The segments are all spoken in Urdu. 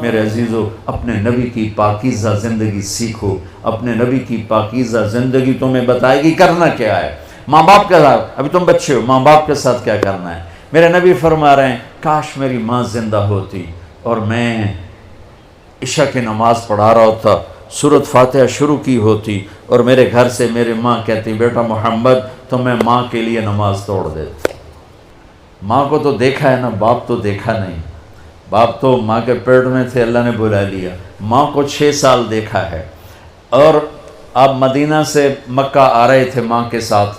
میرے عزیزو، اپنے نبی کی پاکیزہ زندگی سیکھو. اپنے نبی کی پاکیزہ زندگی تمہیں بتائے گی کرنا کیا ہے. ماں باپ کے ساتھ، ابھی تم بچے ہو، ماں باپ کے ساتھ کیا کرنا ہے. میرے نبی فرما رہے ہیں کاش میری ماں زندہ ہوتی اور میں عشاء کی نماز پڑھا رہا ہوتا، سورۃ فاتحہ شروع کی ہوتی اور میرے گھر سے میری ماں کہتی بیٹا محمد تو میں ماں کے لیے نماز توڑ دیتا. ماں کو تو دیکھا ہے نا، باپ تو دیکھا نہیں. باپ تو ماں کے پیٹ میں تھے، اللہ نے بلا لیا. ماں کو 6 سال دیکھا ہے. اور آپ مدینہ سے مکہ آ رہے تھے ماں کے ساتھ.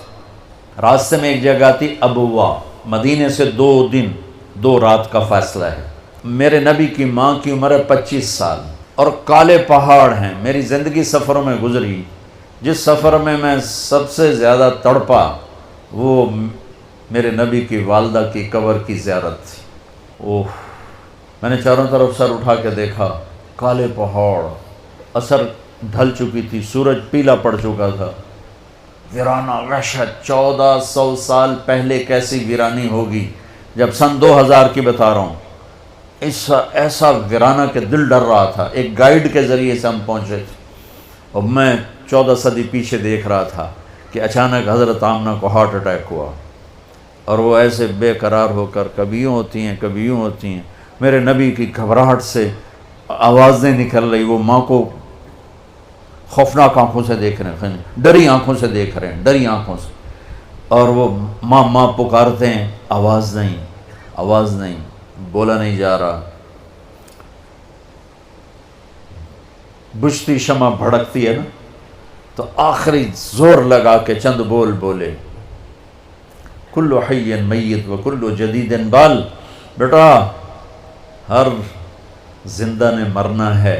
راستے میں ایک جگہ تھی ابوا، مدینے سے 2 دن 2 رات کا فاصلہ ہے. میرے نبی کی ماں کی عمر ہے 25 سال اور کالے پہاڑ ہیں. میری زندگی سفروں میں گزری، جس سفر میں سب سے زیادہ تڑپا وہ میرے نبی کی والدہ کی قبر کی زیارت تھی. اوہ، میں نے چاروں طرف سر اٹھا کے دیکھا، کالے پہاڑ، عصر ڈھل چکی تھی، سورج پیلا پڑ چکا تھا. ویرانہ وحشت. 1400 سال پہلے کیسی ویرانی ہوگی، جب سن 2000 کی بتا رہا ہوں. ایسا ویرانہ کہ دل ڈر رہا تھا. ایک گائیڈ کے ذریعے سے ہم پہنچے تھے اور میں 14 صدی پیچھے دیکھ رہا تھا کہ اچانک حضرت آمنہ کو ہارٹ اٹیک ہوا اور وہ ایسے بے قرار ہو کر کبھی یوں ہوتی ہیں کبھی یوں ہوتی ہیں. میرے نبی کی گھبراہٹ سے آوازیں نکل رہی. وہ ماں کو خوفناک آنکھوں سے دیکھ رہے ہیں، ڈری آنکھوں سے دیکھ رہے ہیں، ڈری آنکھوں سے. اور وہ ماں ماں پکارتے ہیں، آواز نہیں، آواز نہیں، بولا نہیں جا رہا. بجھتی شمع بھڑکتی ہے نا، تو آخری زور لگا کے چند بول بولے، کل حی میت و کل جدید بال. بیٹا ہر زندہ نے مرنا ہے،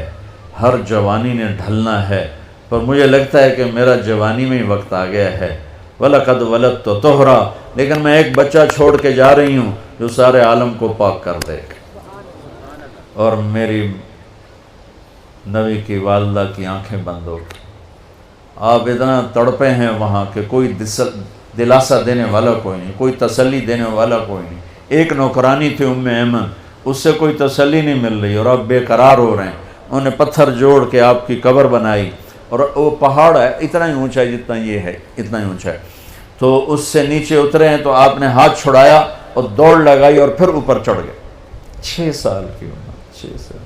ہر جوانی نے ڈھلنا ہے، پر مجھے لگتا ہے کہ میرا جوانی میں ہی وقت آ گیا ہے. وَلَقَدْ وَلَدْتُ طُہْرًا، لیکن میں ایک بچہ چھوڑ کے جا رہی ہوں جو سارے عالم کو پاک کر دے. اور میری نبی کی والدہ کی آنکھیں بند ہو گئی. آپ اتنا تڑپے ہیں وہاں کہ کوئی دلاسا دینے والا کوئی نہیں، کوئی تسلی دینے والا کوئی نہیں. ایک نوکرانی تھی ام ایمن، اس سے کوئی تسلی نہیں مل رہی اور آپ بے قرار ہو رہے ہیں. انہوں نے پتھر جوڑ کے آپ کی قبر بنائی اور وہ پہاڑ ہے اتنا ہی اونچا ہے جتنا یہ ہے، اتنا ہی اونچا ہے. تو اس سے نیچے اترے ہیں تو آپ نے ہاتھ چھڑایا اور دوڑ لگائی اور پھر اوپر چڑھ گئے. 6 سال کی عمر، 6 سال.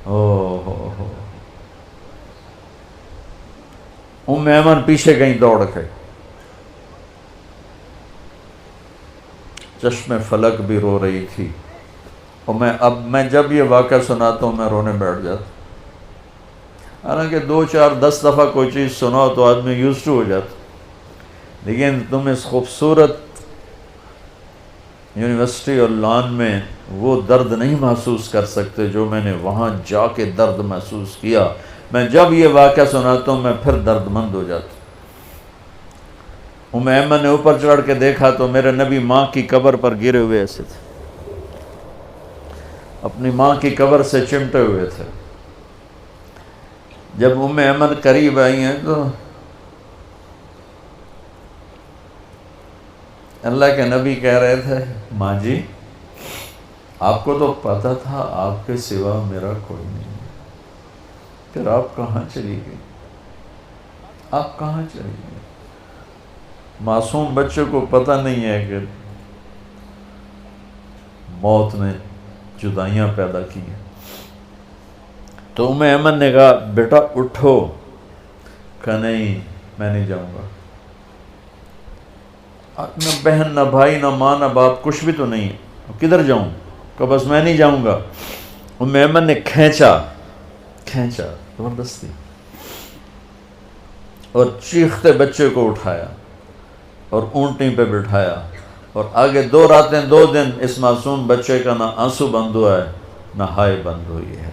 ہو ام ایمن پیچھے گئی دوڑ کے. چشم فلک بھی رو رہی تھی. اور میں جب یہ واقعہ سناتا ہوں میں رونے بیٹھ جاتا. حالانکہ 2 4 10 دفعہ کوئی چیز سناؤ تو آدمی یوزڈ ہو جاتا، لیکن تم اس خوبصورت یونیورسٹی اور لان میں وہ درد نہیں محسوس کر سکتے جو میں نے وہاں جا کے درد محسوس کیا. میں جب یہ واقعہ سناتا ہوں میں پھر درد مند ہو جاتا. ام ایمن نے اوپر چڑھ کے دیکھا تو میرے نبی ماں کی قبر پر گرے ہوئے ایسے تھے، اپنی ماں کی قبر سے چمٹے ہوئے تھے. جب ام ایمن قریب آئی ہیں تو اللہ کے نبی کہہ رہے تھے ماں جی آپ کو تو پتہ تھا آپ کے سوا میرا کوئی نہیں، پھر آپ کہاں چلی گئی؟ آپ کہاں چلی گئی؟ معصوم بچے کو پتہ نہیں ہے کہ موت نے جدائیاں پیدا کی ہیں. تو ام ایمن نے کہا بیٹا اٹھو. کہا نہیں میں نہیں جاؤں گا. نہ بہن نہ بھائی نہ ماں نہ باپ کچھ بھی تو نہیں ہے، کدھر جاؤں؟ کہ بس میں نہیں جاؤں گا. ام ایمن نے کھینچا زبردستی اور چیختے بچے کو اٹھایا اور اونٹنی پہ بٹھایا اور آگے 2 راتیں 2 دن اس معصوم بچے کا نہ آنسو بند ہوا ہے نہ ہائے بند ہوئی ہے.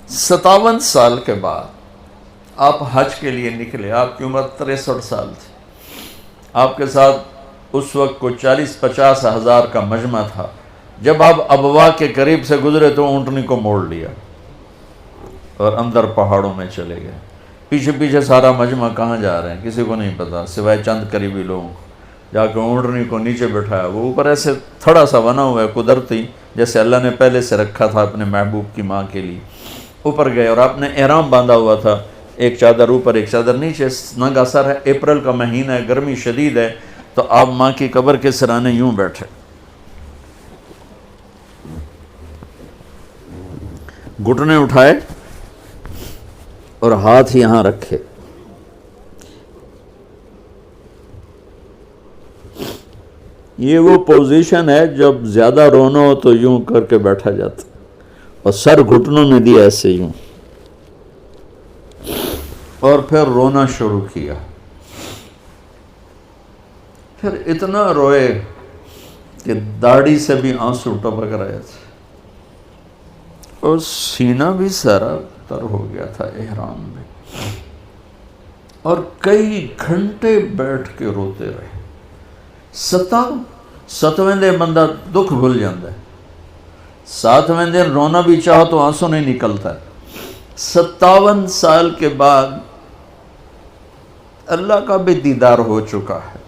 57 سال کے بعد آپ حج کے لیے نکلے. آپ کی عمر 63 سال تھی. آپ کے ساتھ اس وقت کو 40-50 ہزار کا مجمع تھا. جب آپ ابوا کے قریب سے گزرے تو اونٹنی کو موڑ لیا. اور اندر پہاڑوں میں چلے گئے۔ پیچھے پیچھے سارا مجمع کہاں جا رہے ہیں کسی کو نہیں پتا سوائے چند قریبی لوگوں کو۔ جا کے اونٹنی کو نیچے بٹھایا، وہ اوپر ایسے تھوڑا سا بنا ہوا ہے قدرتی، جیسے اللہ نے پہلے سے رکھا تھا اپنے محبوب کی ماں کے لیے۔ اوپر گئے اور آپ نے احرام باندھا ہوا تھا، ایک چادر اوپر ایک چادر نیچے، ننگا سر ہے، اپریل کا مہینہ ہے، گرمی شدید ہے، تو آپ ماں کی قبر کے سرانے یوں بیٹھے، گھٹنے اٹھائے اور ہاتھ یہاں رکھے۔ یہ وہ پوزیشن ہے جب زیادہ رونا ہو تو یوں کر کے بیٹھا جاتا، اور سر گھٹنوں میں دیا ایسے یوں، اور پھر رونا شروع کیا۔ پھر اتنا روئے کہ داڑھی سے بھی آنسو ٹپک رہے تھے، اور سینہ بھی سارا تر ہو گیا تھا احرام میں، اور کئی گھنٹے بیٹھ کے روتے رہے۔ 7ویں دن بندہ دکھ بھول جاتا ہے، 7ویں دن رونا بھی چاہو تو آنسو نہیں نکلتا ہے۔ 57 سال کے بعد اللہ کا بھی دیدار ہو چکا ہے،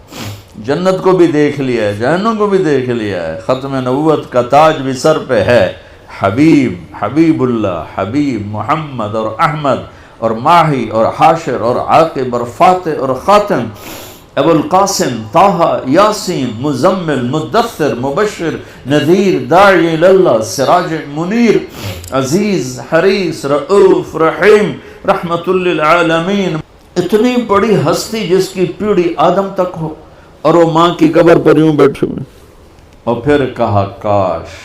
جنت کو بھی دیکھ لیا ہے، جہنم کو بھی دیکھ لیا ہے، ختم نبوت کا تاج بھی سر پہ ہے، حبیب اللہ، حبیب محمد اور احمد اور ماہی اور حاشر اور عاقب اور فاتح اور خاتم، ابو القاسم، طٰہٰ، یاسین، مزمل، مدثر، مبشر، نذیر، داعی اللہ، سراج منیر، عزیز، حریص، رؤوف، رحیم، رحمت للعالمین۔ اتنی بڑی ہستی جس کی پیڑھی آدم تک ہو، اور وہ ماں کی قبر پر یوں بیٹھے ہوئے، اور پھر کہا کاش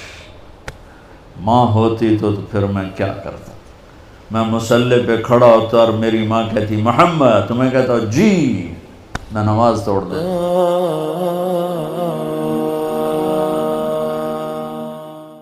ماں ہوتی تو پھر میں کیا کرتا، میں مصلی پہ کھڑا ہوتا اور میری ماں کہتی محمد، تو میں کہتا جی، میں نماز توڑ دوں۔